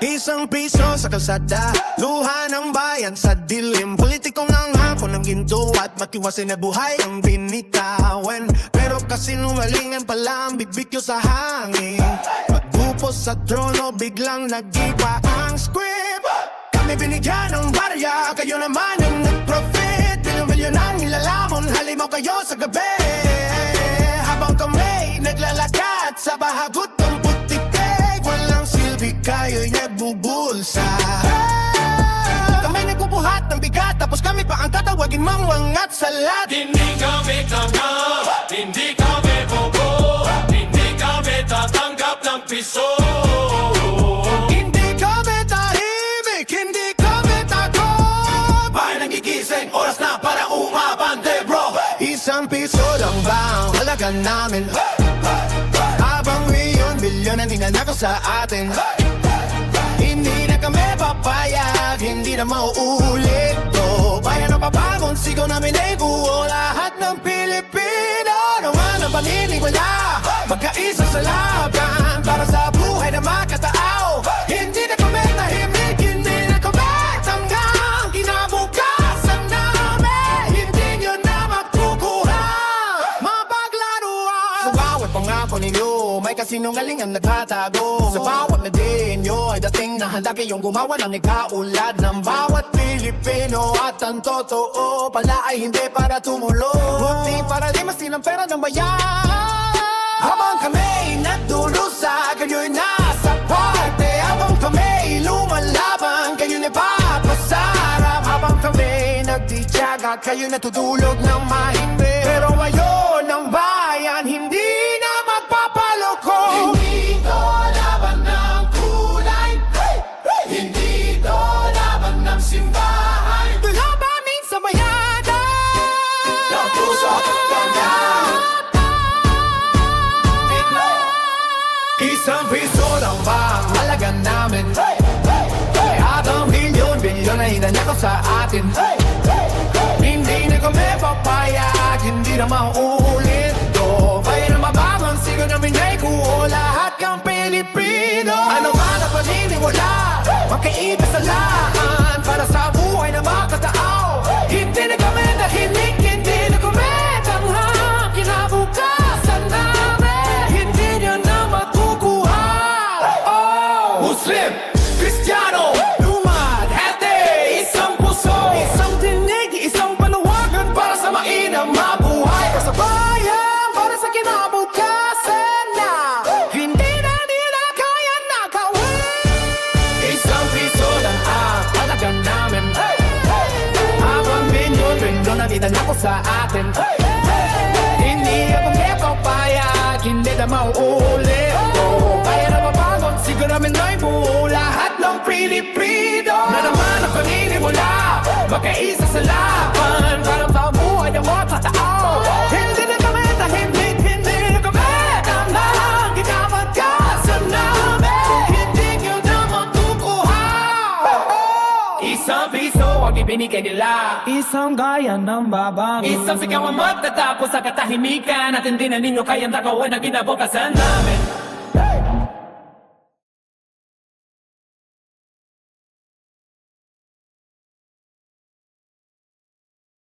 Isang piso sa kalsada, luha ng bayan sa dilim. Politikong ang hapon ng ginto at matiwasin na buhay ang binitawan. Pero kasinungalingan pala ang bigbig nyo sa hangin. Pagupos sa trono, biglang nag-iba ang script. Kami binigyan ng barya, kayo naman ang nag-profit. Bilyon-bilyon ang nilalamon, halimaw kayo sa gabi. Habang kami naglalakad sa bahagot ng putik-tik, walang silbi kayo'y nagbubulsa. Kami nagbubuhat ng bigat, tapos kami pa ang tatawagin mangwangat sa lahat. Hindi kami tanggap, hindi kami bobo, hindi kami tatanggap ng piso. Hindi kami tahimik, hindi kami takot. Bahay nagigising, oras na para umabante bro. Isang piso lang ba ang halaga namin? Habang milyon-bilyon ang ninanakaw sa atin. Hindi na kami papayag, hindi na mauulit to. Bayan ang papagong sigaw namin ay buo. Lahat ng Pilipino naman ang paniniwala, magkaisa sa laban para sa buhay na makatao. Hindi na kami tahimik, hindi na kami tanggang kinabukasan namin. Hindi nyo na makukuha mapaglaruan. Sa bawat pangako ninyo, may kasinungaling ang nagtatago. Sa bawat na din nyo ay dating na handa kayong gumawa ng ikaulad ng bawat Pilipino. At ang totoo pala ay hindi para tumulong, kundi para di masin ang pera ng bayan. Habang kami nagdurusa, kayo'y nasa parte. Habang kami lumalaban, kayo'y napapasarap. Habang kami nagtitiyaga, kayo'y natutulog ng mahimbe. Pero ngayon ang bayan hindi na magpapaloko. Hindi to laban ng kulay, hindi to laban ng simbahan. Labanin sa bayanan Ng puso at ganyan. Isang piso lang ba ang halaga namin? At ang milyon-bilyon na hinanakaw sa atin. Hindi na kami papayag, hindi na mauulit to. Kaya na mababang sigaw namin ay kuho. Lahat kang Pilipino, ano man ang paniniwala, magkaiba sa lahat para sa buhay na makatao. Hindi na kami tahimik, hindi na kami tanghang kinabukasan namin. Hindi nyo na matukuha. Muslim, Kristiyano, lumad, hete, isang puso, isang tinig, isang panawagan para sa mainam mabuhay. Para sa bayan, para sa kinabukasan na hindi na nila kaya nakawin. Isang piso lang ang halaga namin. Habang milyon-milyon na ninanakaw sa atin. Hindi ako may papayag, hindi na mauulit to. Kaya na mapagod, siguro namin ay buo. Lahat ng Pilipino na naman ang paniniwala, magkaisa sa laban para sa buhay na makatao. Hindi na kami tahimik, hindi na kami tanghang kinamagkasan namin. Hindi nyo na matukuha. Isang piso ang ibinigay nila, Isang gaya ng babang isang sigaw ang magtatapos sa katahimikan. At hindi na ninyo kayang takawin ang kinabukasan namin.